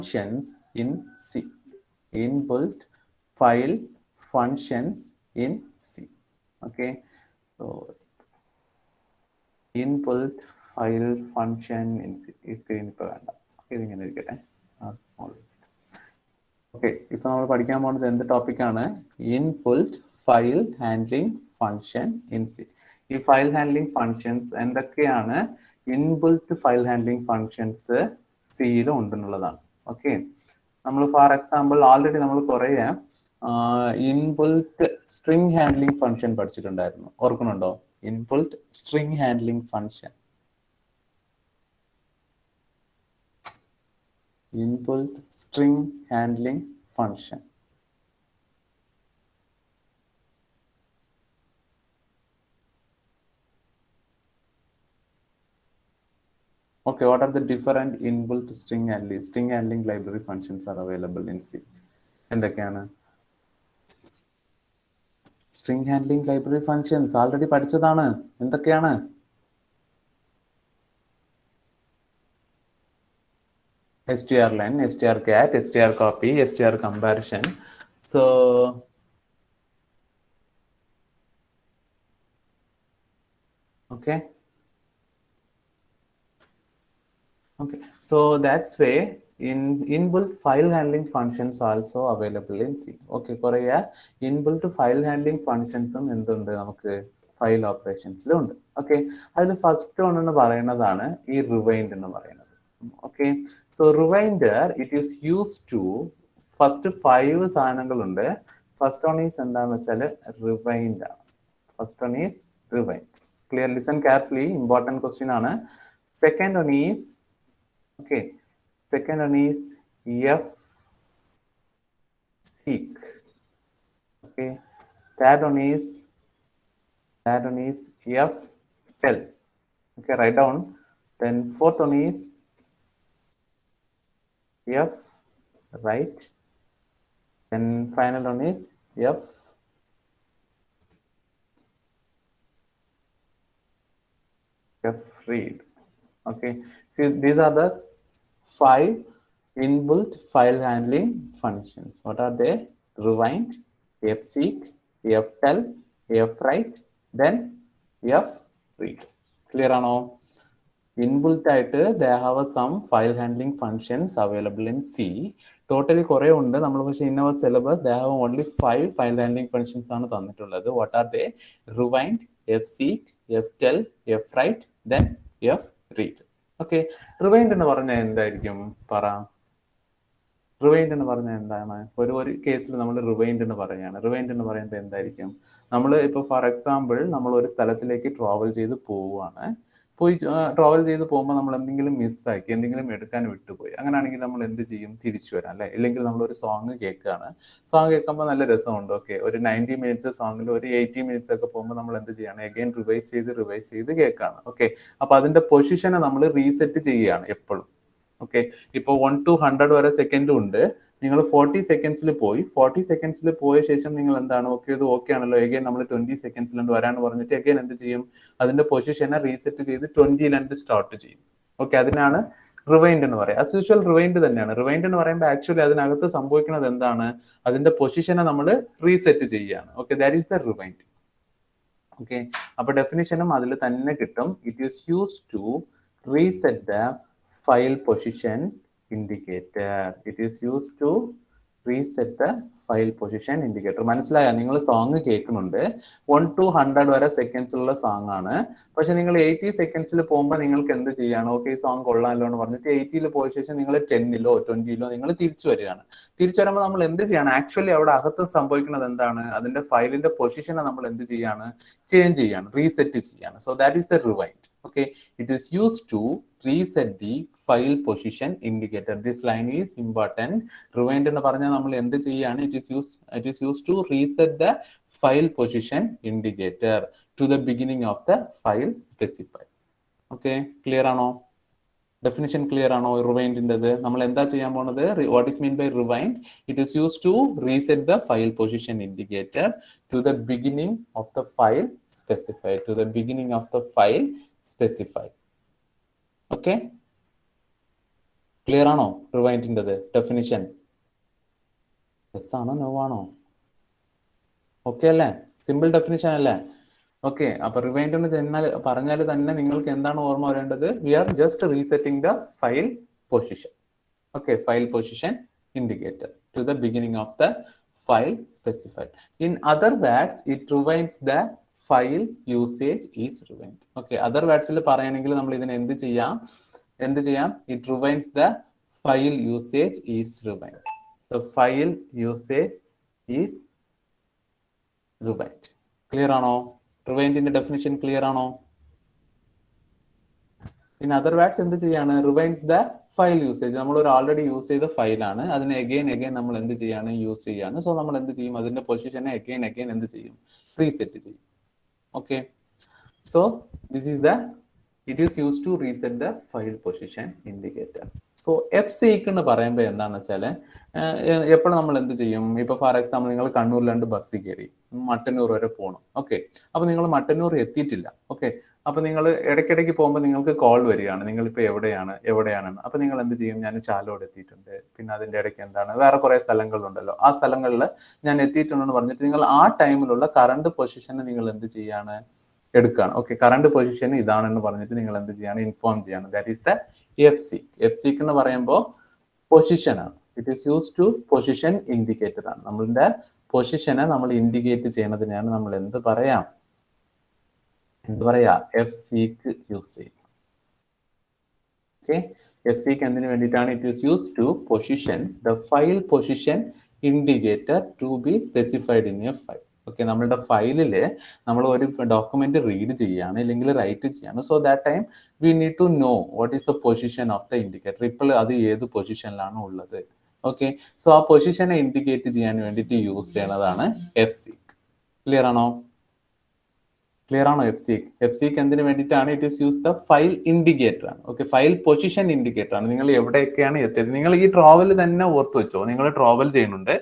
functions in C. Inbuilt file functions in C. Okay, so inbuilt file function in C. ഈ screen ഇപ്പോൾ വേണ്ട, ഇതിങ്ങനെ ഇരിക്കട്ടെ. Okay, ഇപ്പൊ നമ്മൾ പഠിക്കാൻ പോകുന്നത് എന്ത് ടോപ്പിക്കാണ്? Inbuilt file handling function in C. ഈ ഫയൽ ഹാൻഡ്ലിംഗ് ഫംഗ്ഷൻസ് എന്തൊക്കെയാണ്? ഇൻബിൽറ്റ് ഫയൽ ഹാൻഡ്ലിംഗ് ഫംഗ്ഷൻസ് സിയിൽ ഉണ്ടെന്നുള്ളതാണ്. ഓക്കെ, നമ്മൾ ഫോർ എക്സാമ്പിൾ ഓൾറെഡി നമ്മൾ കുറേ ഇൻബിൽറ്റ് സ്ട്രിംഗ് ഹാൻഡ്ലിംഗ് ഫംഗ്ഷൻ പഠിച്ചിട്ടുണ്ടായിരുന്നു. ഓർക്കുന്നുണ്ടോ? Inbuilt string handling function. Inbuilt string handling function. Okay, what are the different inbuilt string handling library functions are available in C? എന്തൊക്കെയാണ് string handling library functions? Already പഠിച്ചതാണ്. എന്തൊക്കെയാണ്? strlen, strcat, strcopy, strcomparison. So okay, so that's way inbuilt file handling functions also available in C. Okay, koreya inbuilt file handling functions എന്തുണ്ട് നമുക്ക് file ഓപ്പറേഷൻസിലുണ്ട്. Okay, അതിൽ first one എന്ന് പറയുന്നതാണ് ഈ rewind എന്ന് പറയുന്നത്. Okay, so rewinder it is use to first 5 സാധനങ്ങളുണ്ട്. ഫസ്റ്റ് വൺ ഈസ് എന്താണെന്ന് വെച്ചാൽ റിവൈൻഡ് ആണ്. First one is rewind. Clear, listen carefully, important question ആണ്. Second one is okay, second one is f seek. Okay, third one is f tell. Okay, write down. Then fourth one is f write. Then final one is f read. Okay, see, these are the 5 inbuilt file handling functions. What are they? Rewind, fseek, ftell, fwrite, then fread. Clear or no? Inbuilt ആയിട്ട് they have some file handling functions available in C. Totally കുറേ ഉണ്ട്. നമ്മൾ പക്ഷേ in our syllabus they have only 5 file handling functions ആണ് തന്നിട്ടുള്ളത്. What are they? Rewind, fseek, ftell, fwrite, then fread. Okay, rewind എന്ന് പറഞ്ഞാൽ എന്തായിരിക്കും? പറ. റിവൈൻഡ് എന്ന് പറഞ്ഞാൽ എന്താണ്? ഒരു കേസിൽ നമ്മൾ റിവൈൻഡ് എന്ന് പറയുകയാണ്. റിവൈൻഡ് എന്ന് പറയുന്നത് എന്തായിരിക്കും? നമ്മൾ ഇപ്പോൾ ഫോർ എക്സാമ്പിൾ നമ്മൾ ഒരു സ്ഥലത്തിലേക്ക് ട്രാവൽ ചെയ്ത് പോവുകയാണ്. ട്രാവൽ ചെയ്ത് പോകുമ്പോൾ നമ്മൾ എന്തെങ്കിലും മിസ്സാക്കി, എന്തെങ്കിലും എടുക്കാൻ വിട്ടുപോയി, അങ്ങനെയാണെങ്കിൽ നമ്മൾ എന്ത് ചെയ്യും? തിരിച്ചു വരാം അല്ലെ? ഇല്ലെങ്കിൽ നമ്മൾ ഒരു സോങ് കേൾക്കുകയാണ്. സോങ് കേൾക്കുമ്പോൾ നല്ല രസമുണ്ട്. ഓക്കെ, ഒരു 90 മിനിറ്റ്സ് സോങ്ങിൽ ഒരു 80 മിനിറ്റ്സ് ഒക്കെ പോകുമ്പോൾ നമ്മൾ എന്ത് ചെയ്യണം? അഗൈൻ റിവൈസ് ചെയ്ത് കേൾക്കുകയാണ്. ഓക്കെ, അപ്പൊ അതിന്റെ പൊസിഷനെ നമ്മൾ റീസെറ്റ് ചെയ്യുകയാണ് എപ്പോഴും. ഓക്കെ, ഇപ്പോൾ 1 to 100 വരെ സെക്കൻഡും ഉണ്ട്. നിങ്ങൾ 40 സെക്കൻഡ്സിൽ പോയി. 40 സെക്കൻഡ്സിൽ പോയ ശേഷം നിങ്ങൾ എന്താണ്? ഓക്കെ, ഇത് ഓക്കെ ആണല്ലോ, എഗൈൻ നമ്മൾ 20 സെക്കൻഡ്സിലുണ്ട് വരാന്ന് പറഞ്ഞിട്ട് എഗൈൻ എന്ത് ചെയ്യും? അതിന്റെ പൊസിഷനെ റീസെറ്റ് ചെയ്ത് 20 സ്റ്റാർട്ട് ചെയ്യും. ഓക്കെ, അതിനാണ് റിവൈൻഡ് എന്ന് പറയുക. ആസ് യൂഷ്വൽ റിവൈൻഡ് തന്നെയാണ്. റിവൈൻഡ് എന്ന് പറയുമ്പോൾ ആക്ച്വലി അതിനകത്ത് സംഭവിക്കുന്നത് എന്താണ്? അതിന്റെ പൊസിഷനെ നമ്മൾ റീസെറ്റ് ചെയ്യുകയാണ്. Okay, that is the rewind. Okay, അപ്പൊ ഡെഫിനിഷനും അതിൽ തന്നെ കിട്ടും. It is use to reset the file position indicator. It is used to reset the file position indicator. മനസ്സിലായോ? നിങ്ങൾ സോങ് കേൾക്കുന്നുണ്ട്. 1 to 100 വരെ സെക്കൻഡ്സ് ഉള്ള സോങ് ആണ്. പക്ഷെ നിങ്ങൾ 80 സെക്കൻഡ്സിൽ പോകുമ്പോൾ നിങ്ങൾക്ക് എന്ത് ചെയ്യാണ്? ഓക്കെ, ഈ സോങ് കൊള്ളാമല്ലോ എന്ന് പറഞ്ഞിട്ട് 80 പോയ ശേഷം നിങ്ങൾ 10 20 നിങ്ങൾ തിരിച്ചു വരികയാണ്. തിരിച്ചു വരുമ്പോൾ നമ്മൾ എന്ത് ചെയ്യാണ്? ആക്ച്വലി അവിടെ അകത്ത് സംഭവിക്കുന്നത് എന്താണ്? അതിന്റെ ഫയലിന്റെ പൊസിഷനെ നമ്മൾ എന്ത് ചെയ്യാണ്? ചേഞ്ച് ചെയ്യാണ്, റീസെറ്റ് ചെയ്യാണ്. So that is the rewind. Okay, it is used to reset the file position indicator. This line is important. Rewind എന്ന് പറഞ്ഞാൽ നമ്മൾ എന്ത് ചെയ്യാണ്? It is used to reset the file position indicator to the beginning of the file specified. Okay, clear ആണോ? Definition clear ആണോ? റിവൈൻഡിൻ്റെത് നമ്മൾ എന്താ ചെയ്യാൻ പോണത്? What is mean by rewind? It is use to reset the file position indicator to the beginning of the file specified. To the beginning of the file specified. Okay, clear ആണോ റിവൈൻഡിൻ്റെത് definition? Yes ആണോ no ആണോ? Okay അല്ലേ? Simple definition അല്ലേ? Okay, അപ്പൊ rewind എന്ന് പറഞ്ഞാൽ തന്നെ നിങ്ങൾക്ക് എന്താണ് ഓർമ്മ വരേണ്ടത്? We are just resetting the file position. Okay, file position indicator to the beginning of the file specified. In other words, it rewinds the file usage is rewind. Okay, other words ൽ പറയുകയാണെങ്കിൽ നമ്മൾ ഇതിനെ എന്ത് ചെയ്യാം? It rewinds the file usage is rewind. The file usage is rewind. Clear ആണോ? Rewind ന്റെ definition clear ആണോ? In other words, എന്ത് ചെയ്യാണ്? Rewinds the file usage. നമ്മൾ ഒരു ഓൾറെഡി യൂസ് ചെയ്ത ഫയലാണ്, അതിനെ അഗെയിൻ നമ്മൾ എന്ത് ചെയ്യാണ്? യൂസ് ചെയ്യാണ്. സോ നമ്മൾ എന്ത് ചെയ്യും? അതിന്റെ പൊസിഷനെ അഗെയിൻ എന്ത് ചെയ്യും? റീസെറ്റ് ചെയ്യും. Okay, so this is the it is use to reset the file position indicator. So fseek എന്ന് പറയുമ്പോൾ എന്താണെന്ന് വെച്ചാൽ എപ്പോഴും നമ്മൾ എന്ത് ചെയ്യും? ഇപ്പൊ ഫോർ എക്സാമ്പിൾ നിങ്ങൾ കണ്ണൂരിലാണ്ട് ബസ്സിൽ കയറി മട്ടന്നൂർ വരെ പോകണം. ഓക്കെ, അപ്പൊ നിങ്ങൾ മട്ടന്നൂർ എത്തിയിട്ടില്ല. ഓക്കെ, അപ്പൊ നിങ്ങൾ ഇടയ്ക്കിടയ്ക്ക് പോകുമ്പോൾ നിങ്ങൾക്ക് കോൾ വരികയാണ്, നിങ്ങളിപ്പോൾ എവിടെയാണെന്ന്. അപ്പൊ നിങ്ങൾ എന്ത് ചെയ്യും? ഞാൻ ചാലോട് എത്തിയിട്ടുണ്ട്, പിന്നെ അതിന്റെ ഇടയ്ക്ക് എന്താണ് വേറെ കുറെ സ്ഥലങ്ങളുണ്ടല്ലോ, ആ സ്ഥലങ്ങളിൽ ഞാൻ എത്തിയിട്ടുണ്ടെന്ന് പറഞ്ഞിട്ട് നിങ്ങൾ ആ ടൈമിലുള്ള കറണ്ട് പൊസിഷനെ നിങ്ങൾ എന്ത് ചെയ്യാണ്? എടുക്കുകയാണ്. ഓക്കെ, കറണ്ട് പൊസിഷൻ ഇതാണെന്ന് പറഞ്ഞിട്ട് നിങ്ങൾ എന്ത് ചെയ്യാണ്? ഇൻഫോം ചെയ്യാണ്. That is the fseek. fseek എന്ന് പറയുമ്പോൾ പൊസിഷൻ ആണ്. It is use to position indicator ആണ്. നമ്മളുടെ പൊസിഷനെ നമ്മൾ ഇൻഡിക്കേറ്റ് ചെയ്യുന്നതിനാണ് നമ്മൾ എന്ത് പറയാ? fseek യൂസ് ചെയ്യും. ഓക്കെ, fseek എന്തിനു വേണ്ടിയിട്ടാണ്? It is use to position the file position indicator to be specified in a file. Okay, നമ്മളുടെ ഫയലില് നമ്മൾ ഒരു ഡോക്യുമെന്റ് റീഡ് ചെയ്യാണ് അല്ലെങ്കിൽ റൈറ്റ് ചെയ്യാണ്. So that time we need to know what is the position of the indicator. ഇപ്പോൾ അത് ഏത് പൊസിഷനിലാണ് ഉള്ളത്. ഓക്കെ, സോ ആ പൊസിഷനെ ഇൻഡിക്കേറ്റ് ചെയ്യാൻ വേണ്ടിയിട്ട് യൂസ് ചെയ്യണതാണ് fseek. ക്ലിയർ ആണോ? fseek എന്തിനു വേണ്ടിയിട്ടാണ്? It is use the file indicator ആണ്. ഓക്കെ, ഫയൽ പൊസിഷൻ ഇൻഡിക്കേറ്റർ ആണ്. നിങ്ങൾ എവിടെയൊക്കെയാണ് എത്തിയത്? നിങ്ങൾ ഈ ട്രാവൽ തന്നെ ഓർത്ത് വെച്ചോ. നിങ്ങൾ ട്രാവൽ ചെയ്യുന്നുണ്ട്.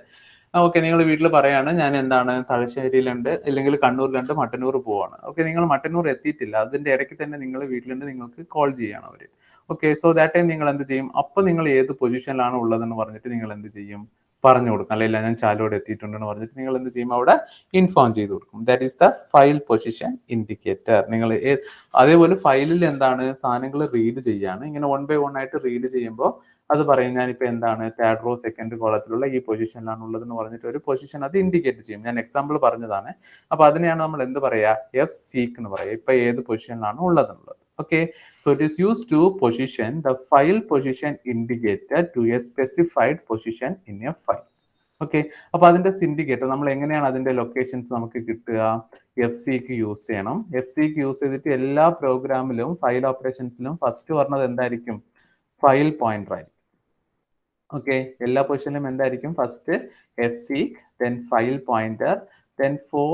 ഓക്കെ, നിങ്ങൾ വീട്ടിൽ പറയാണ് ഞാൻ എന്താണ് തലശ്ശേരിയിലുണ്ട് അല്ലെങ്കിൽ കണ്ണൂരിലുണ്ട്, മട്ടന്നൂർ പോവാണ്. ഓക്കെ, നിങ്ങൾ മട്ടന്നൂർ എത്തിയിട്ടില്ല, അതിന്റെ ഇടയ്ക്ക് തന്നെ നിങ്ങൾ വീട്ടിലുണ്ട്, നിങ്ങൾക്ക് കോൾ ചെയ്യാണ് അവര്. ഓക്കെ, സോ ദാറ്റ് ടൈം നിങ്ങൾ എന്ത് ചെയ്യും? അപ്പൊ നിങ്ങൾ ഏത് പൊസിഷനിലാണ് ഉള്ളതെന്ന് പറഞ്ഞിട്ട് നിങ്ങൾ എന്ത് ചെയ്യും? പറഞ്ഞു കൊടുക്കും. അല്ല ഞാൻ ചാലോട് എത്തിയിട്ടുണ്ടെന്ന് പറഞ്ഞിട്ട് നിങ്ങൾ എന്ത് ചെയ്യും? അവിടെ ഇൻഫോം ചെയ്ത് കൊടുക്കും. That is the file position indicator. നിങ്ങൾ അതേപോലെ ഫയലിൽ എന്താണ് സാധനങ്ങൾ റീഡ് ചെയ്യാണ്. ഇങ്ങനെ 1 by 1 ആയിട്ട് റീഡ് ചെയ്യുമ്പോൾ അത് പറയും ഞാനിപ്പോൾ എന്താണ് തേർഡ് റോ സെക്കൻഡ് കോളത്തിലുള്ള ഈ പൊസിഷനിലാണ് ഉള്ളതെന്ന് പറഞ്ഞിട്ട് ഒരു പൊസിഷൻ അത് ഇൻഡിക്കേറ്റ് ചെയ്യും. ഞാൻ എക്സാമ്പിൾ പറഞ്ഞതാണ്. അപ്പൊ അതിനെയാണ് നമ്മൾ എന്ത് പറയാ? fseek എന്ന് പറയാം. ഇപ്പൊ ഏത് പൊസിഷനിലാണ് ഉള്ളതെന്നുള്ളത്. Okay, so it is used to position the file position indicator to a specified position in a file. Okay, അപ്പൊ അതിന്റെ സിൻഡിക്കേറ്റർ നമ്മൾ എങ്ങനെയാണ് അതിന്റെ ലൊക്കേഷൻസ് നമുക്ക് കിട്ടുക? fseek യൂസ് ചെയ്യണം. fseek യൂസ് ചെയ്തിട്ട് എല്ലാ പ്രോഗ്രാമിലും ഫയൽ ഓപ്പറേഷൻസിലും ഫസ്റ്റ് പറഞ്ഞത് എന്തായിരിക്കും? ഫയൽ പോയിന്റർ ആയിരിക്കും. ഓക്കെ, എല്ലാ പൊസിഷനിലും എന്തായിരിക്കും? First fseek, then file pointer, then *.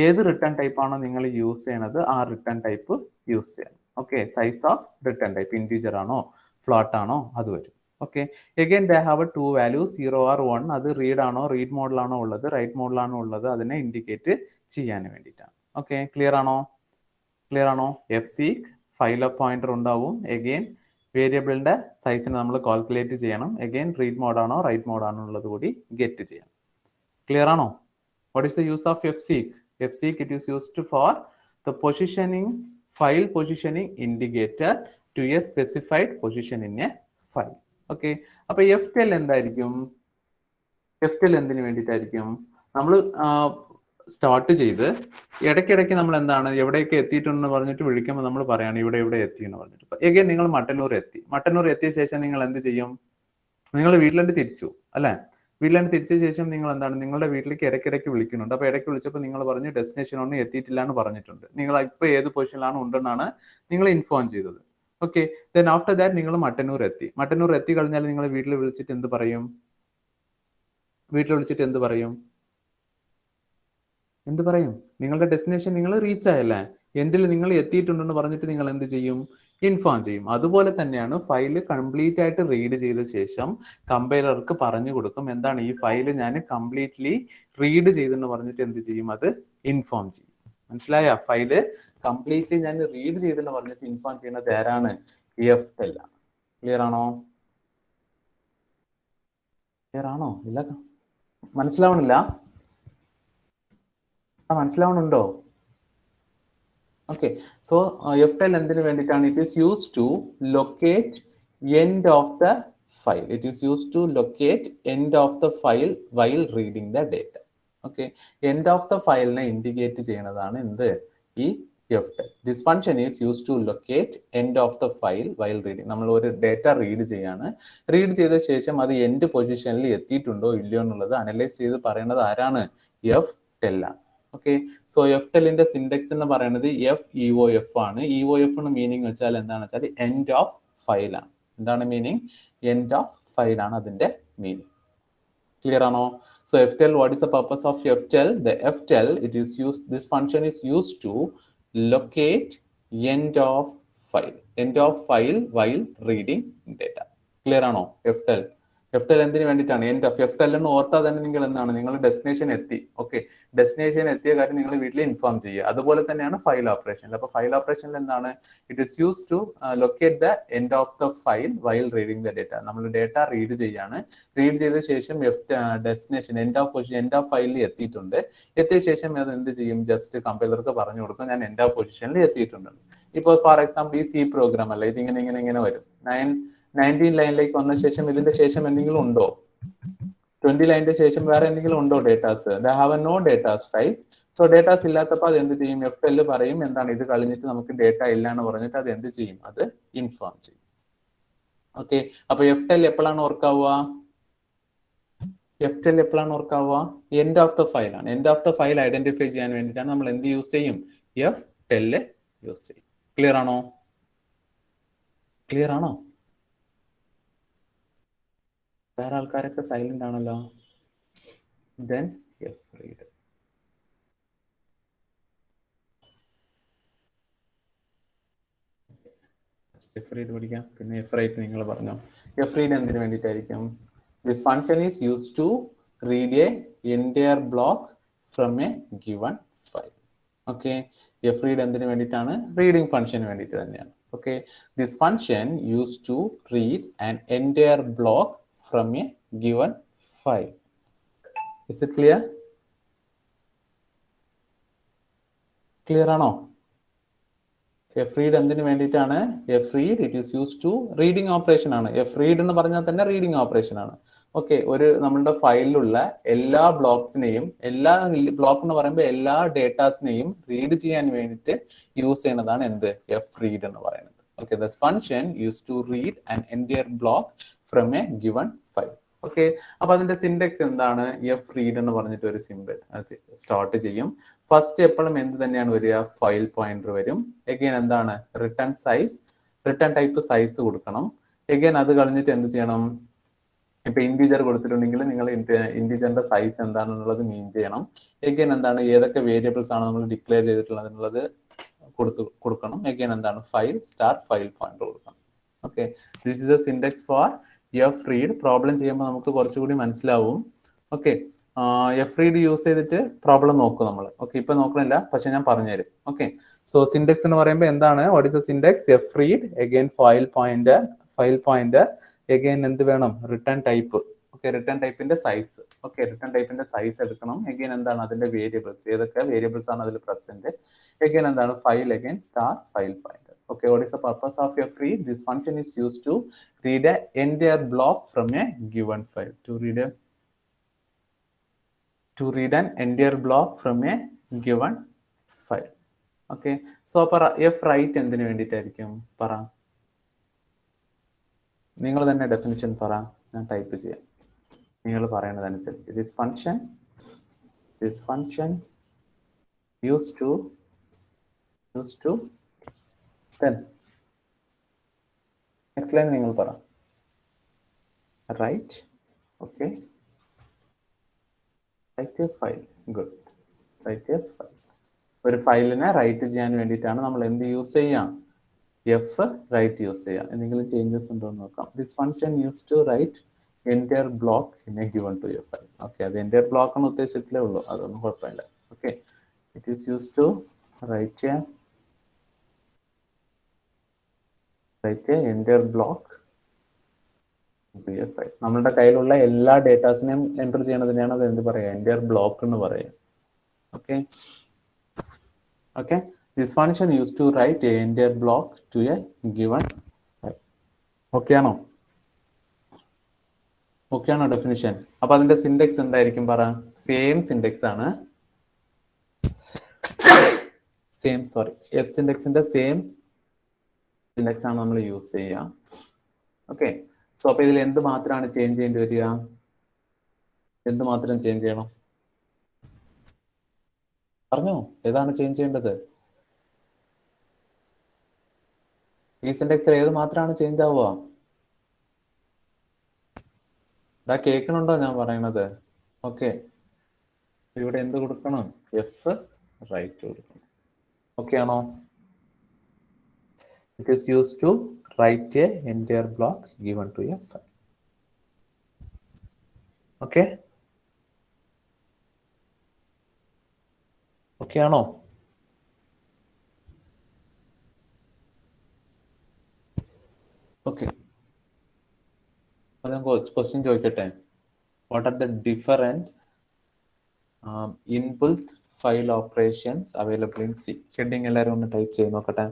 ഏത് റിട്ടേൺ ടൈപ്പ് ആണോ നിങ്ങൾ യൂസ് ചെയ്യണത് ആ റിട്ടേൺ ടൈപ്പ് യൂസ് ചെയ്യണം. Okay, size of return type integer ആണോ ഫ്ലോട്ട് ആണോ അത് വരും. Okay, again they have 2 values 0 or 1. അത് റീഡ് ആണോ റീഡ് മോഡിലാണോ ഉള്ളത് റൈറ്റ് മോഡിലാണോ ഉള്ളത് അതിനെ ഇൻഡിക്കേറ്റ് ചെയ്യാൻ വേണ്ടിയിട്ടാണ്. ഓക്കെ, ക്ലിയർ ആണോ? fseek ഫയൽ പോയിന്റർ ഉണ്ടാവും. എഗൈൻ വേരിയബിളിന്റെ സൈസിന് നമ്മൾ കാൽക്കുലേറ്റ് ചെയ്യണം. എഗൈൻ റീഡ് മോഡാണോ റൈറ്റ് മോഡാണോ ഉള്ളത് കൂടി ഗെറ്റ് ചെയ്യണം. ക്ലിയർ ആണോ? What is the use of fseek? fseek it is used for the file positioning indicator to a specified position in a file. Okay, അപ്പൊ ftl എന്തായിരിക്കും? ftl എന്തിനു വേണ്ടിയിട്ടായിരിക്കും? നമ്മൾ start ചെയ്ത് ഇടയ്ക്കിടയ്ക്ക് നമ്മൾ എന്താണ് എവിടെയൊക്കെ എത്തിയിട്ടുണ്ടെന്ന് പറഞ്ഞിട്ട് വിളിക്കുമ്പോൾ നമ്മൾ പറയാണ് ഇവിടെ എത്തി എന്ന് പറഞ്ഞിട്ട്. എഗൈൻ നിങ്ങൾ മട്ടന്നൂർ എത്തിയ ശേഷം നിങ്ങൾ എന്ത് ചെയ്യും? നിങ്ങൾ വീട്ടിലേക്ക് തിരിച്ചു അല്ലെ? വീട്ടിലേക്ക് തിരിച്ച ശേഷം നിങ്ങൾ എന്താണ് നിങ്ങളുടെ വീട്ടിലേക്ക് ഇടയ്ക്കിടയ്ക്ക് വിളിക്കുന്നുണ്ട്. അപ്പൊ ഇടയ്ക്ക് വിളിച്ചപ്പോൾ നിങ്ങൾ പറഞ്ഞു ഡെസ്റ്റിനേഷൻ ഒന്നും എത്തിയിട്ടില്ല എന്ന് പറഞ്ഞിട്ടുണ്ട്. നിങ്ങൾ ഇപ്പൊ ഏത് പൊസിഷനിലാണ് ഉണ്ടെന്നാണ് നിങ്ങൾ ഇൻഫോം ചെയ്തത്. ഓക്കെ, ദെൻ ആഫ്റ്റർ ദാറ്റ് നിങ്ങൾ മട്ടന്നൂർ എത്തി കഴിഞ്ഞാൽ നിങ്ങൾ വീട്ടിൽ വിളിച്ചിട്ട് എന്ത് പറയും? നിങ്ങളുടെ ഡെസ്റ്റിനേഷൻ നിങ്ങൾ റീച്ച് ആയല്ലേ, എൻഡിൽ നിങ്ങൾ എത്തിയിട്ടുണ്ടെന്ന് പറഞ്ഞിട്ട് നിങ്ങൾ എന്ത് ചെയ്യും? ഇൻഫോം ചെയ്യും. അതുപോലെ തന്നെയാണ് ഫയൽ കംപ്ലീറ്റ് ആയിട്ട് റീഡ് ചെയ്ത ശേഷം കമ്പൈലർക്ക് പറഞ്ഞു കൊടുക്കും എന്താണ് ഈ ഫയൽ ഞാൻ കംപ്ലീറ്റ്ലി റീഡ് ചെയ്തെന്ന് പറഞ്ഞിട്ട് എന്ത് ചെയ്യും? അത് ഇൻഫോം ചെയ്യും. മനസ്സിലായ? ഫയല് കംപ്ലീറ്റ്ലി ഞാൻ റീഡ് ചെയ്തെന്ന് പറഞ്ഞിട്ട് ഇൻഫോം ചെയ്യുന്നത് ആരാണ്? ftl ആണ്. ക്ലിയർ ആണോ? ക്ലിയർ ആണോ? ഇല്ല, മനസ്സിലാവണില്ല? മനസ്സിലാവണുണ്ടോ? ഓക്കെ, സോ FTL എന്തിനു വേണ്ടിയിട്ടാണ്? It is use to locate end of the file. It is use to locate end of the file while reading the data. Okay, end of the ഫയലിനെ indicate ചെയ്യുന്നതാണ് എന്ത്? ഈ FTL. This function is use to locate end of the file while reading. നമ്മൾ ഒരു data read ചെയ്യാണ്. Read ചെയ്ത ശേഷം അത് എൻഡ് പൊസിഷനിൽ എത്തിയിട്ടുണ്ടോ ഇല്ലയോ എന്നുള്ളത് അനലൈസ് ചെയ്ത് പറയുന്നത് ആരാണ്? FTL ആണ്. ഓക്കെ, സോ FTLന്റെ സിൻഡെക്സ് എന്ന് പറയുന്നത് FEOF ആണ്. EOF എന്ന് മീനിങ് വെച്ചാൽ എന്താണെന്ന് വെച്ചാൽ എൻഡ് ഓഫ് ഫയൽ ആണ്. എന്താണ് മീനിങ്? എൻഡ് ഓഫ് ഫയൽ ആണ് അതിന്റെ മീനിങ്. ക്ലിയർ ആണോ? So FTL, what is the purpose of FTL? The FTL, it is used, this function is used to locate end of file while reading data. Clear ആണോ? FTL എന്തിനു വേണ്ടിയിട്ടാണ്? End of FTL എന്ന് ഓർത്താൽ തന്നെ നിങ്ങൾ എന്താണ്, നിങ്ങൾ ഡെസ്റ്റിനേഷൻ എത്തി. ഓക്കെ, ഡെസ്റ്റിനേഷൻ എത്തിയ കാര്യം നിങ്ങൾ വീട്ടിൽ ഇൻഫോം ചെയ്യുക. അതുപോലെ തന്നെയാണ് ഫയൽ ഓപ്പറേഷനിൽ. അപ്പൊ ഫയൽ ഓപ്പറേഷനിൽ എന്താണ്? It is use to locate the end of the file while reading the data. നമ്മൾ ഡേറ്റ റീഡ് ചെയ്യാണ്. റീഡ് ചെയ്ത ശേഷം ഡെസ്റ്റിനേഷൻ എൻഡ് ഓഫ് ഫയലിൽ എത്തിയിട്ടുണ്ട്. എത്തിയ ശേഷം അത് എന്ത് ചെയ്യും? ജസ്റ്റ് കമ്പൈലർക്ക് പറഞ്ഞു കൊടുക്കും ഞാൻ എൻഡ് ഓഫ് പൊസിഷനിൽ എത്തിയിട്ടുണ്ട്. ഇപ്പോൾ ഫോർ എക്സാമ്പിൾ ഈ C പ്രോഗ്രാം അല്ല, ഇത് ഇങ്ങനെ വരും. 19 ലൈനിലേക്ക് വന്ന ശേഷം ഇതിന്റെ ശേഷം എന്തെങ്കിലും ഉണ്ടോ? 20 ലൈനിന്റെ ശേഷം വേറെ എന്തെങ്കിലും ഉണ്ടോ datas? They have no datas, right? So datas ഇല്ലാത്തപ്പോൾ അത് എന്ത് ചെയ്യും? FTL പറയും എന്താണ്, ഇത് കളഞ്ഞിട്ട് നമുക്ക് ഡേറ്റ ഇല്ല എന്ന് പറഞ്ഞിട്ട് അത് എന്ത് ചെയ്യും? അത് ഇൻഫോം ചെയ്യും. ഓക്കെ, അപ്പൊ FTL എപ്പോഴാണ് വർക്കാവുക? എൻഡ് ഓഫ് ദ ഫയൽ ആണ്. End of the file identify ചെയ്യാൻ വേണ്ടിയിട്ടാണ് നമ്മൾ എന്ത് യൂസ് ചെയ്യും? FTL യൂസ് ചെയ്യും. ക്ലിയർ ആണോ? വേറെ ആൾക്കാരൊക്കെ സൈലന്റ് ആണല്ലോ. Then FRead. FRead പഠിക്കാം. പിന്നെ FWrite നിങ്ങൾ പറഞ്ഞോ. FRead എന്തിനു വേണ്ടിയിട്ടായിരിക്കും? This function is used to read a entire block from a given file. Okay, FRead എന്തിനു വേണ്ടിയിട്ടാണ്? റീഡിംഗ് ഫംഗ്ഷന് വേണ്ടിയിട്ട് തന്നെയാണ്. Okay, this function used to read an entire block from a given file. Is it clear? Clear ആണോ? FRead എന്തിനു വേണ്ടിയിട്ടാണ്? FRead it is used to reading operation ആണ്. FRead എന്ന് പറഞ്ഞാൽ തന്നെ റീഡിംഗ് ഓപ്പറേഷൻ ആണ്. ഓക്കെ, ഒരു നമ്മളുടെ ഫയലിലുള്ള എല്ലാ ബ്ലോക്സിനെയും, എല്ലാ ബ്ലോക്ക് എന്ന് പറയുമ്പോൾ എല്ലാ ഡേറ്റാസിനെയും റീഡ് ചെയ്യാൻ വേണ്ടിയിട്ട് യൂസ് ചെയ്യുന്നതാണ് എന്ത്? FRead എന്ന് പറയുന്നത്. Okay, this function used to read an entire block from a given file. Okay, അപ്പൊ അതിന്റെ സിൻഡെക്സ് എന്താണ്? FRead എന്ന് പറഞ്ഞിട്ട് ഒരു സിമ്പിൾ സ്റ്റാർട്ട് ചെയ്യും. ഫസ്റ്റ് എപ്പോഴും എന്ത് തന്നെയാണ് വരിക? ഫയൽ പോയിന്റർ വരും. എഗെയിൻ എന്താണ്? റിട്ടേൺ ടൈപ്പ് സൈസ് കൊടുക്കണം. എഗെയിൻ അത് കഴിഞ്ഞിട്ട് എന്ത് ചെയ്യണം? ഇപ്പൊ ഇൻറ്റീജർ കൊടുത്തിട്ടുണ്ടെങ്കിൽ നിങ്ങൾ ഇൻറ്റീജറിന്റെ സൈസ് എന്താണെന്നുള്ളത് മീൻ ചെയ്യണം. എഗെയിൻ എന്താണ്? ഏതൊക്കെ വേരിയബിൾസ് ആണ് നമ്മൾ ഡിക്ലെയർ ചെയ്തിട്ടുള്ളത് എന്നുള്ളത് കൊടുക്കണം. എഗെയിൻ എന്താണ്? ഫയൽ പോയിന്റർ കൊടുക്കണം. Okay, this is the syntax for FRead. Problem ചെയ്യുമ്പോൾ നമുക്ക് കുറച്ചുകൂടി മനസ്സിലാവും. ഓക്കെ, FRead യൂസ് ചെയ്തിട്ട് പ്രോബ്ലം നോക്കും നമ്മൾ. ഓക്കെ, ഇപ്പൊ നോക്കണില്ല, പക്ഷെ ഞാൻ പറഞ്ഞുതരും. ഓക്കെ, സോ സിൻഡെക്സ് എന്ന് പറയുമ്പോൾ എന്താണ്? What is the syntax? FRead, again file pointer, again എന്ത് വേണം? Return type. ഓക്കെ, റിട്ടേൺ ടൈപ്പിന്റെ സൈസ്. ഓക്കെ, റിട്ടേൺ ടൈപ്പിന്റെ സൈസ് എടുക്കണം. എഗെയിൻ എന്താണ്? അതിന്റെ വേരിയബിൾസ്, ഏതൊക്കെ വേരിയബിൾസ് ആണ് അതിൽ പ്രസന്റ്. എഗെയിൻ എന്താണ്? File, again file pointer. Okay, what is the purpose of FRead? This function is used to read an entire block from a given file. To read an entire block from a given file. Okay, so FWrite എന്തിനു വേണ്ടിയിട്ടായിരിക്കും? പറ, നിങ്ങൾ തന്നെ definition പറ, ഞാൻ type ചെയ്യാം. നിങ്ങൾ പറയുന്നതനുസരിച്ച്. This function used to explain നിങ്ങൾ പറ. Write. Okay, write a file. Good, write a file. ഒരു ഫയലിനെ റൈറ്റ് ചെയ്യാൻ വേണ്ടിയിട്ടാണ് നമ്മൾ എന്ത് യൂസ് ചെയ്യാം? FWrite യൂസ് ചെയ്യാം. എന്തെങ്കിലും ചേഞ്ചസ് ഉണ്ടോ എന്ന് നോക്കാം. This function use to write entire block in a given to a file. Okay, അത് എൻറ്റയർ ബ്ലോക്ക് എന്ന് ഉദ്ദേശിച്ചിട്ടേ ഉള്ളൂ, അതൊന്നും കുഴപ്പമില്ല. Okay, it is use to write a entire block PFI. നമ്മളുടെ കയ്യിലുള്ള എല്ലാ ഡേറ്റാസിനെയും എൻ്റർ ചെയ്യണതിനെയാണ് അത് എന്ത് പറയുക, എൻ്റർ ബ്ലോക്ക് എന്ന് പറയുക. Okay okay, this function use to write a enter block to a given. Okay ആണോ? ഓക്കെ ആണോ ഡെഫിനിഷൻ? അപ്പൊ അതിന്റെ സിൻഡെക്സ് എന്തായിരിക്കും പറ? സെയിം സിൻഡെക്സ് ആണ്, എഫ് സിൻഡെക്സിന്റെ സെയിം സിൻഡെക്സ് ആണ് നമ്മൾ യൂസ് ചെയ്യുക. ഓക്കെ, സോ അപ്പൊ ഇതിൽ എന്ത് മാത്രമാണ് ചേഞ്ച് ചെയ്യേണ്ടി വരിക? എന്ത് മാത്രം ചേഞ്ച് ചെയ്യണം പറഞ്ഞോ? ഏതാണ് ചേഞ്ച് ചെയ്യേണ്ടത്? ഈ സിൻഡെക്സിൽ ഏത് മാത്രമാണ് ചേഞ്ച് ആവുക? ഇതാ കേൾക്കണുണ്ടോ ഞാൻ പറയണത്? ഓക്കെ, ഇവിടെ എന്ത് കൊടുക്കണം? എഫ് റൈറ്റ് കൊടുക്കണം. ഓക്കെ ആണോ? It is used to write a entire block given to a file. Okay? Okay ആണോ? Okay. Question ചോദിക്കട്ടെ. What are the different inbuilt file operations available in C? Heading എല്ലാവരും ഒന്ന് type ചെയ്ത് നോക്കട്ടെ.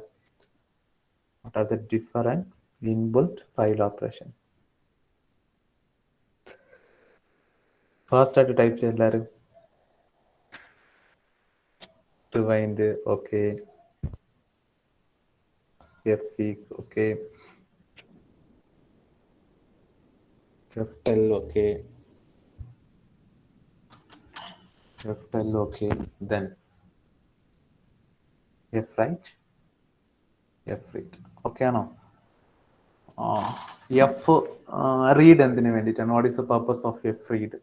What are the different inbuilt file operations? First ആയിട്ട് type ചെയ്ത് എല്ലാവരും. Rewind, okay. fseek, okay. ftell, okay. ftell, okay. Then fwrite, fread. Okay ആണോ? F read എന്തിനു വേണ്ടിയിട്ടാണ്? What is the purpose of F read?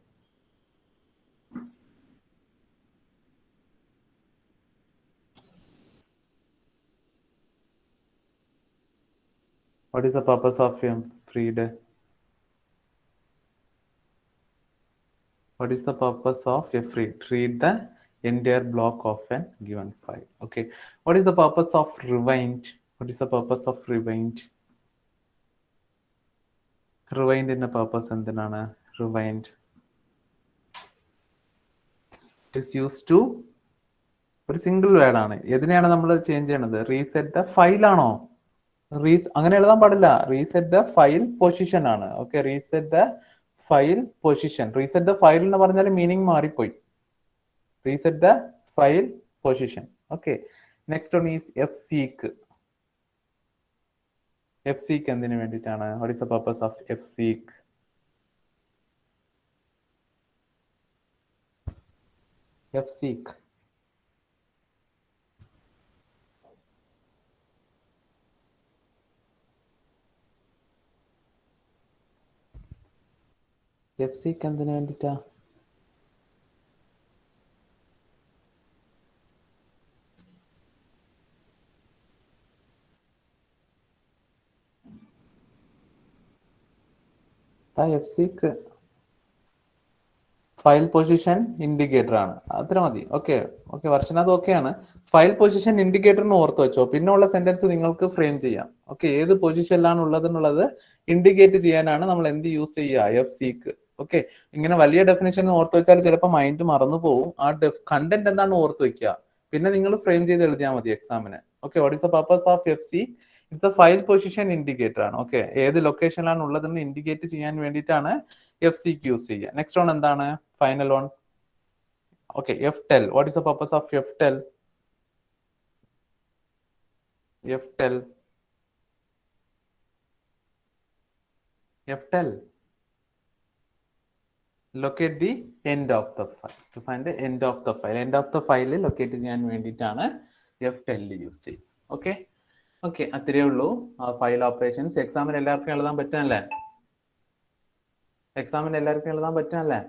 What is the purpose of read? What is the purpose of read? Read the entire block of a given file. Okay. What is the purpose of rewind? What is the purpose of rewind? Rewind in the purpose എന്തിനാണ്? Rewind. It is used to ഒരു single word ആണ്. എതിനെയാണ് നമ്മൾ change ചെയ്യണത്? Reset the file ആണോ? അങ്ങനെ എഴുതാൻ പാടില്ല. Reset the file position ആണ്. Okay, reset the file position. Reset the file എന്ന് പറഞ്ഞാൽ മീനിങ് മാറിപ്പോയി. Reset the file position. Okay, next one is fseek. fseek എന്തിനു വേണ്ടിയിട്ടാണ്? What is the purpose of fseek? fseek fseek എന്തിനു വേണ്ടിയിട്ടാ? fseek file position indicator ആണ്. അത്ര മതി. ഓക്കെ ഓക്കെ, വർഷനത് ഓക്കെയാണ്. ഫയൽ പൊസിഷൻ ഇൻഡിക്കേറ്ററിന് ഓർത്ത് വെച്ചോ. പിന്നെ ഉള്ള സെന്റൻസ് നിങ്ങൾക്ക് ഫ്രെയിം ചെയ്യാം. ഓക്കെ, ഏത് പൊസിഷനിലാണ് ഉള്ളതെന്നുള്ളത് ഇൻഡിക്കേറ്റ് ചെയ്യാനാണ് നമ്മൾ എന്ത് യൂസ് ചെയ്യുക? fseek. ഓക്കെ, ഇങ്ങനെ വലിയ ഡെഫിനേഷൻ ഓർത്ത് വെച്ചാൽ ചിലപ്പോൾ മൈൻഡ് മറന്നു പോകും. ആ കണ്ടന്റ് എന്താണ് ഓർത്ത് വെക്കുക, പിന്നെ നിങ്ങൾ ഫ്രെയിം ചെയ്ത് എഴുതിയാൽ മതി എക്സാമിന്. Okay, what is the purpose of fseek? It's A file position indicator ആണ്. ഓക്കെ, ഏത് ലൊക്കേഷനിലാണ് ഉള്ളതെന്ന് ഇൻഡിക്കേറ്റ് ചെയ്യാൻ വേണ്ടിയിട്ടാണ് fseek യൂസ് ചെയ്യുക. നെക്സ്റ്റ് വൺ എന്താണ്? Final one. Okay, ftell. What is the purpose of ftell? ftell locate the end of the file. To find the end of the file. End of the file locate ചെയ്യാൻ വേണ്ടിയിട്ടാണ് ftell use ചെയ്യുക. Okay okay, അത്രയേ ഉള്ളൂ file operations. എക്സാമിന് എല്ലാവർക്കും എഴുതാൻ പറ്റാനല്ലേ? എക്സാമിന് എല്ലാവർക്കും എഴുതാൻ പറ്റാനല്ലേ?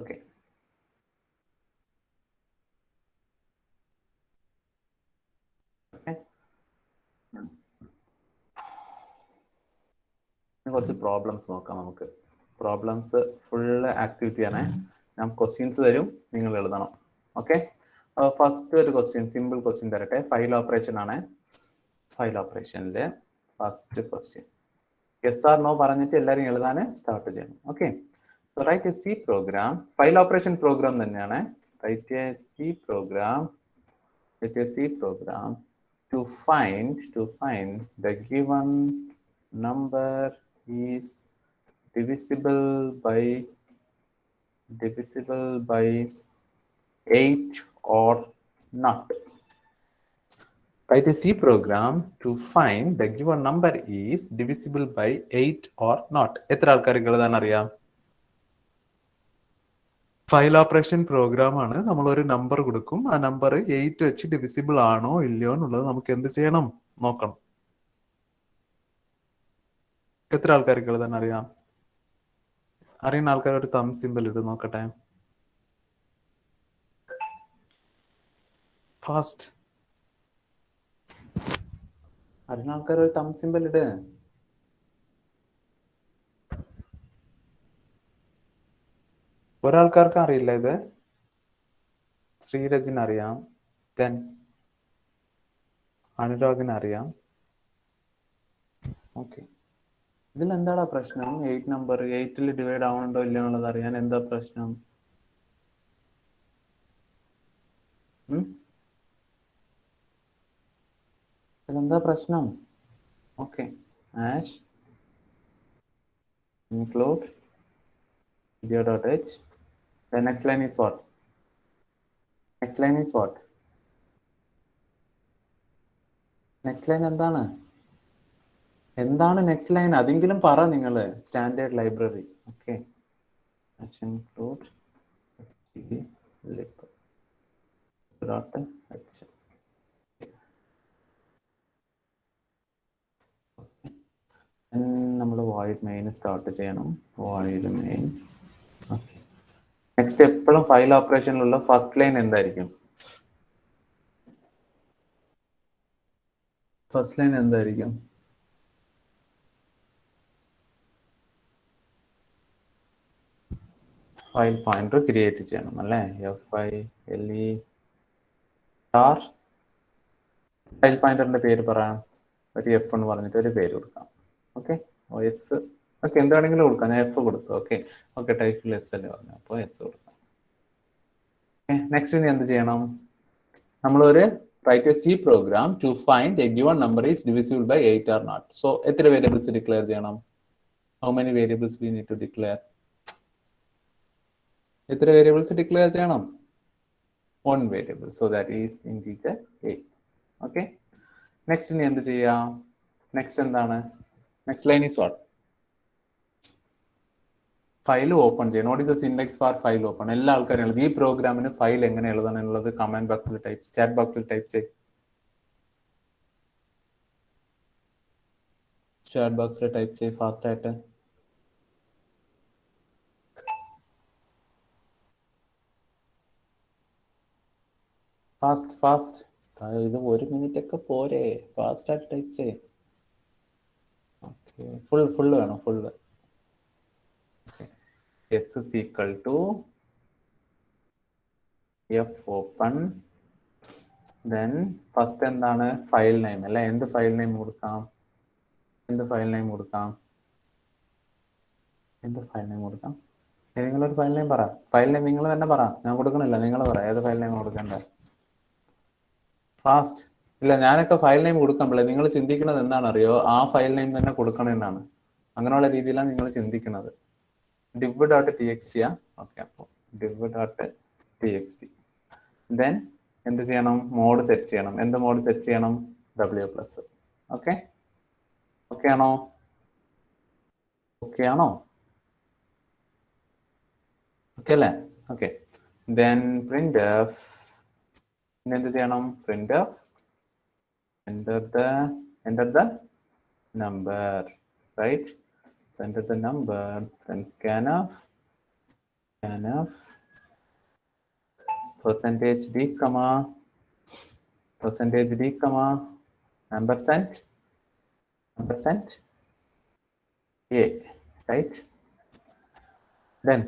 ഓക്കെ, കുറച്ച് പ്രോബ്ലംസ് നോക്കാം നമുക്ക്. പ്രോബ്ലംസ് ഫുള്ള് ആക്ടിവിറ്റി ആണ്. ഞാൻ ക്വസ്റ്റ്യൻസ് തരും, നിങ്ങൾ എഴുതണം. ഓക്കെ, ഫസ്റ്റ് ഒരു ക്വസ്റ്റ്യൻ, സിമ്പിൾ ക്വസ്റ്റ്യൻ തരട്ടെ. ഫയൽ ഓപ്പറേഷൻ ആണ്. ഫയൽ ഓപ്പറേഷനിൽ first question. Yes or no പറഞ്ഞിട്ട് എല്ലാവരും എഴുതാൻ സ്റ്റാർട്ട് ചെയ്യണം. Okay, so write a C program, file operation program തന്നെയാണ്. Write a C program, to find the given number is divisible by 8 or not. Write a C program to find the given number is divisible by 8 or not. എത്ര ആൾക്കാർക്ക് എഴുതാൻ അറിയാം? File operation programme ആണ്. നമ്മൾ ഒരു number കൊടുക്കും, ആ number 8 വെച്ച് ഡിവിസിബിൾ ആണോ ഇല്ലയോ എന്നുള്ളത് നമുക്ക് എന്ത് ചെയ്യണം, നോക്കണം. എത്ര ആൾക്കാർക്ക് എഴുതാൻ അറിയാം? അറിയുന്ന ആൾക്കാർ ഒരു തം സിമ്പിൾ ഇട്ട് നോക്കട്ടെ. ഫാസ്റ്റ്. അറിയുന്ന ആൾക്കാർ ഒരു തം സിമ്പിൾ ഇട്. ഒരാൾക്കാർക്ക് അറിയില്ല ഇത്. ശ്രീരജിന് അറിയാം, ദെൻ അനുരാഗിന് അറിയാം. ഓക്കെ, ഇതിൽ എന്താടാ പ്രശ്നം? 8 നമ്പർ 8 ഡിവൈഡ് ആവണുണ്ടോ ഇല്ല എന്നുള്ളത് അറിയാൻ എന്താ പ്രശ്നം? ഇതെന്താ പ്രശ്നം? Okay, ash include video.h. The next line is what? Next line എന്താണ്? Next line? അതെങ്കിലും പറ നിങ്ങൾ. Standard library. Okay, include lib.h. നമ്മൾ void main സ്റ്റാർട്ട് ചെയ്യണം. void main. ഓക്കെ, നെക്സ്റ്റ് എപ്പോഴും ഫയൽ ഓപ്പറേഷനിലുള്ള ഫസ്റ്റ് ലൈൻ എന്തായിരിക്കും? ഫയൽ പോയിന്റർ ക്രിയേറ്റ് ചെയ്യണം അല്ലേ? FILE star. ഫയൽ പോയിന്ററിന്റെ പേര് പറയാം. ഒരു F എന്ന് പറഞ്ഞിട്ട് ഒരു പേര് കൊടുക്കാം. Okay, OS. ഓക്കെ, എന്ത് വേണമെങ്കിലും കൊടുക്കാം. ഞാൻ F കൊടുത്തു. ഓക്കെ, ടൈപ്പിൽ S അല്ലേ പറഞ്ഞു, അപ്പോൾ S കൊടുക്കാം. നെക്സ്റ്റ് ഇനി എന്ത് ചെയ്യണം? നമ്മളൊരു write a C program to find a given number is divisible by 8 or not. So എത്ര വേരിയബിൾസ് ഡിക്ലെയർ ചെയ്യണം? How many variables we need to declare? എത്ര വേരിയബിൾസ് ഡിക്ലെയർ ചെയ്യണം? 1 variable. So that is integer 8. Okay, next ഇനി എന്ത് ചെയ്യാം? Next എന്താണ്? Next line is what? File open ചെയ്യണം. Note is the syntax for file open. എല്ലാ ആൾക്കാരും എഴുതി. ഈ പ്രോഗ്രാമിന് ഫയൽ എങ്ങനെ എഴുതണം എന്നുള്ളത് കമന്റ് ബോക്സിൽ ചാറ്റ് ബോക്സിൽ ടൈപ്പ് ചെയ്യും. ചാറ്റ് ബോക്സിൽ ടൈപ്പ് ചെയ്യും ഫാസ്റ്റ് ആയിട്ട്. ഫാസ്റ്റ്. ഇത് 1 മിനിറ്റ് ഒക്കെ പോരെ? ഫാസ്റ്റ് ആയിട്ട് ടൈപ്പ് ചെയ്യും. ഓക്കെ, ഫുൾ വേണം. Full. S is equal to F open. Then first എന്താണ്? ഫയൽ നെയിം അല്ലെ? എന്ത് ഫയൽ നെയിം കൊടുക്കാം? നിങ്ങളൊരു ഫയൽ നെയിം പറ. ഫയൽ നെയിം നിങ്ങൾ തന്നെ പറ, ഞാൻ കൊടുക്കണില്ല. നിങ്ങൾ പറ ഏത് ഫയൽ നെയിം കൊടുക്കണ്ടേ? ഫാസ്റ്റ്. ഇല്ല, ഞാനൊക്കെ ഫയൽ നെയിം കൊടുക്കുമ്പോഴേ നിങ്ങൾ ചിന്തിക്കുന്നത് എന്താണെന്നറിയോ? ആ ഫയൽ നെയിം തന്നെ കൊടുക്കണമെന്നാണ്. അങ്ങനെയുള്ള രീതിയിലാണ് നിങ്ങൾ ചിന്തിക്കുന്നത്. div.txt. ഓക്കെ, അപ്പോൾ div.txt. ദെൻ എന്ത് ചെയ്യണം? മോഡ് സെറ്റ് ചെയ്യണം. എന്ത് മോഡ് സെറ്റ് ചെയ്യണം? W+. ഓക്കെ, ഓക്കെ ആണോ? ഓക്കെ അല്ലേ? Okay, then printf. എന്ത് ചെയ്യണം? printf enter the number, right? So enter the number, then scanf %d, ampersand a, right? Then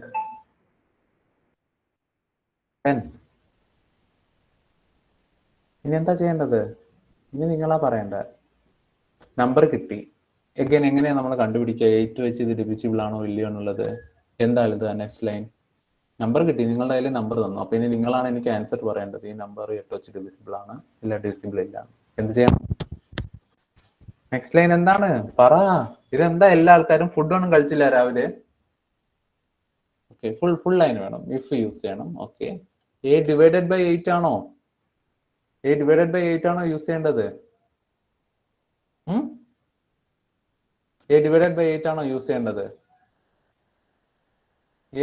ഇനി എന്താ ചെയ്യേണ്ടത്? ഇനി നിങ്ങളാ പറയണ്ട. നമ്പർ കിട്ടി. എഗൈൻ എങ്ങനെയാണ് നമ്മൾ കണ്ടുപിടിക്കുക 8 വെച്ച് ഇത് ഡിവിസിബിൾ ആണോ ഇല്ലയോ എന്നുള്ളത്? എന്താണ് ഇത്? നെക്സ്റ്റ് ലൈൻ നമ്പർ കിട്ടി, നിങ്ങളുടെ കയ്യിൽ നമ്പർ തന്നു. അപ്പൊ ഇനി നിങ്ങളാണ് എനിക്ക് ആൻസർ പറയേണ്ടത്. ഈ നമ്പർ 8 വെച്ച് ഡിവിസിബിൾ ആണ് ഇല്ല ഡിവിസിബിൾ ഇല്ല. എന്ത് ചെയ്യണം? നെക്സ്റ്റ് ലൈൻ എന്താണ് പറ. ഇതെന്താ എല്ലാ ആൾക്കാരും ഫുഡൊന്നും കഴിച്ചില്ല രാവിലെ? ഓക്കെ, ഫുൾ ലൈൻ വേണം. ഇഫ് യൂസ് ചെയ്യണം. ഓക്കെ, എ ഡിവൈഡഡ് ബൈ 8 ആണോ? എ ഡിവൈഡഡ് ബൈ 8 ആണോ യൂസ് ചെയ്യേണ്ടത്? എ ഡിവൈഡഡ് ബൈ 8 ആണോ യൂസ് ചെയ്യേണ്ടത്?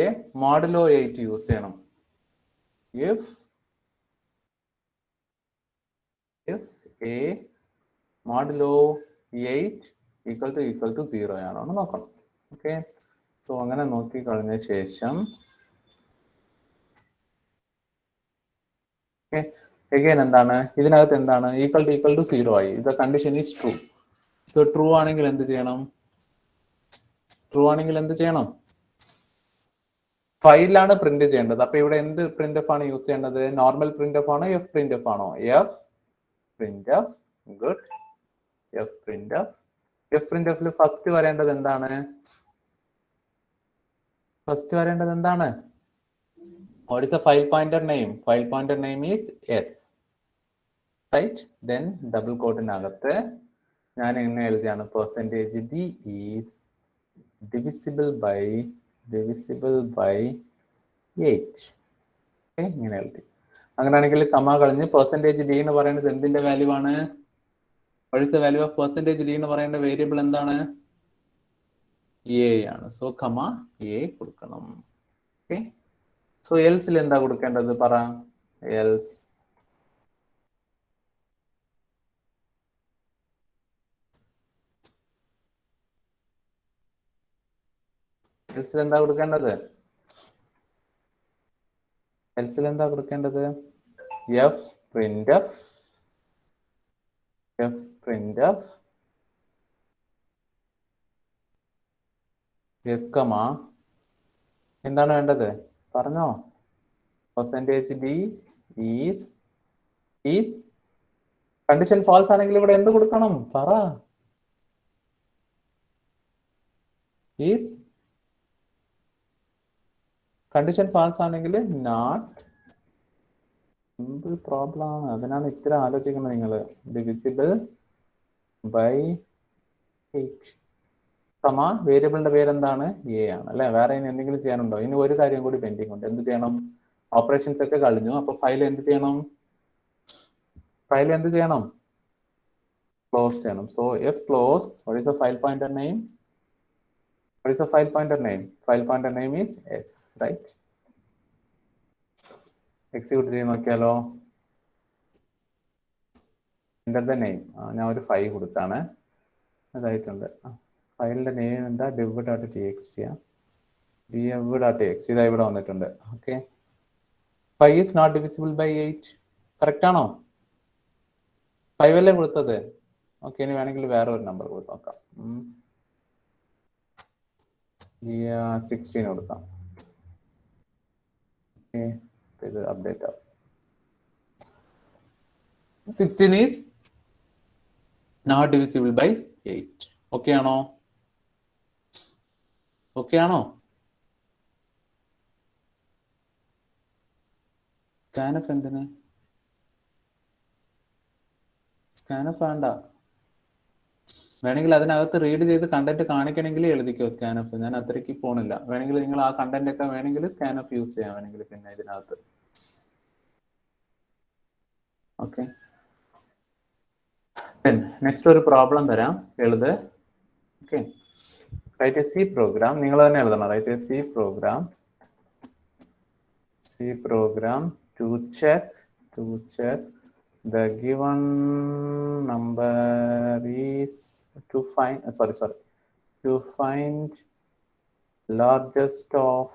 എ മോഡുലോ 8 യൂസ് ചെയ്യണം. If a modulo 8 equal to 0 ആണോ എന്ന് നോക്കണം. ഓക്കെ, സോ അങ്ങനെ നോക്കി കഴിഞ്ഞ ശേഷം എഗൈൻ എന്താണ് ഇതിനകത്ത്? എന്താണ് ഈക്വൽ ടു 0 ആയി. ഇത് condition is true. So true ആണെങ്കിൽ എന്ത് ചെയ്യണം? ട്രൂ ആണെങ്കിൽ എന്ത് ചെയ്യണം? ഫയലിലാണ് പ്രിന്റ് ചെയ്യേണ്ടത്. അപ്പൊ ഇവിടെ എന്ത് പ്രിന്റ് എഫ് ആണ് യൂസ് ചെയ്യേണ്ടത്? നോർമൽ പ്രിന്റ് എഫ് ആണോ എഫ് പ്രിന്റ് എഫ് ആണോ? F print F. Good, F print F. F print എഫിൽ ഫസ്റ്റ് വരേണ്ടത് എന്താണ്? ഫസ്റ്റ് വരേണ്ടത് എന്താണ്? What is the file pointer name? File pointer name is S, right? Then double quote-നകത്ത് ഞാൻ എങ്ങനെ എഴുതിയാണ്? Percentage d is divisible by 8. ഇങ്ങനെ എഴുതി. അങ്ങനെയാണെങ്കിൽ കമ കളഞ്ഞ് പെർസെൻറ്റേജ് ഡി എന്ന് പറയുന്നത് എന്തിന്റെ വാല്യൂ ആണ്? What is the value of percentage d എന്ന് പറയേണ്ട വേരിയബിൾ എന്താണ്? എ ആണ്. സോ കമ എ കൊടുക്കണം. ഓക്കെ, സോ എൽസിൽ എന്താ കൊടുക്കേണ്ടത് പറ? എൽസ് എന്താ കൊടുക്കേണ്ടത്? എൽസിൽ എന്താ കൊടുക്കേണ്ടത്? Fprintf. Fprintf s comma എന്താണ് വേണ്ടത് പറഞ്ഞോ? Percentage d is condition false ആണെങ്കിൽ ഇവിടെ എന്ത് കൊടുക്കണം പറ? ഈസ് കണ്ടീഷൻ ഫാൾസ് ആണെങ്കിൽ നോട്ട്. സിമ്പിൾ പ്രോബ്ലം ആണ്, അതിനാണ് ഇത്ര ആലോചിക്കുന്നത് നിങ്ങൾ. ഡിവിസിബിൾ ബൈ 8 കമ വേരിയബിളിന്റെ പേരെന്താണ്? എ ആണ് അല്ലെ? വേറെ ഇനി എന്തെങ്കിലും ചെയ്യാനുണ്ടോ? ഇനി ഒരു കാര്യം കൂടി പെൻഡിങ് ഉണ്ട്. എന്ത് ചെയ്യണം? ഓപ്പറേഷൻസ് ഒക്കെ കഴിഞ്ഞു. അപ്പൊ ഫയൽ എന്ത് ചെയ്യണം? ക്ലോസ് ചെയ്യണം. So F close. what is the file pointer name? File pointer name is S, right? Execute ചെയ്ത് നോക്കിയാലോ? enter the name. ഞാൻ ഒരു 5 കൊടുത്താണ്. അതായിട്ടുണ്ട്. ഫയലിന്റെ നെയിം എന്താ? div.txt. div.txt ഇതാ ഇവിടെ വന്നിട്ടുണ്ട്. Okay, 5 is not divisible by 8. Correct ആണോ? 5 അല്ലേ കൊടുത്തത്? ഓക്കെ, ഇനി വേണമെങ്കിൽ വേറെ ഒരു നമ്പർ കൊടുത്ത് നോക്കാം. 16 കൊടുക്കാം. ഇത് അപ്ഡേറ്റ് ആവും. 16 is not divisible by 8. Okay ആണോ? സ്കാനഫ് എന്തിന്? സ്കാനഫ് വേണ്ട. വേണമെങ്കിൽ അതിനകത്ത് റീഡ് ചെയ്ത് കണ്ടന്റ് കാണിക്കണമെങ്കിൽ എഴുതിക്കോ സ്കാനഫ്. ഞാൻ അത്രയ്ക്ക് പോണില്ല. വേണമെങ്കിൽ നിങ്ങൾ ആ കണ്ടന്റ് ഒക്കെ വേണമെങ്കിൽ സ്കാനഫ് യൂസ് ചെയ്യാം വേണമെങ്കിൽ പിന്നെ ഇതിനകത്ത്. ഓക്കെ, നെക്സ്റ്റ് ഒരു പ്രോബ്ലം തരാം, എഴുത്. Okay, write a C program. നിങ്ങൾ തന്നെ എഴുതണം. Write a C program to check the given number is to find largest of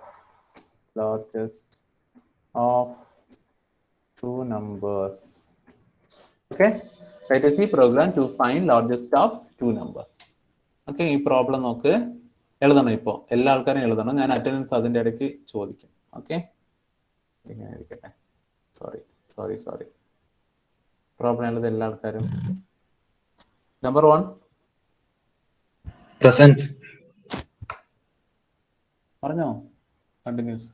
two numbers. Okay, write a C program to find largest of two numbers. Okay, ഈ problem നോക്ക് എഴുതണം. ഇപ്പോൾ എല്ലാ ആൾക്കാരും എഴുതണം. ഞാൻ അറ്റൻഡൻസ് അതിൻ്റെ ഇടയ്ക്ക് ചോദിക്കും. ഓക്കെ, ഇങ്ങനെ ഇരിക്കട്ടെ. സോറി പ്രോബ്ലം എഴുതി എല്ലാ ആൾക്കാരും. Number 1, Present. പറഞ്ഞോ, കണ്ടിന്യൂസ്.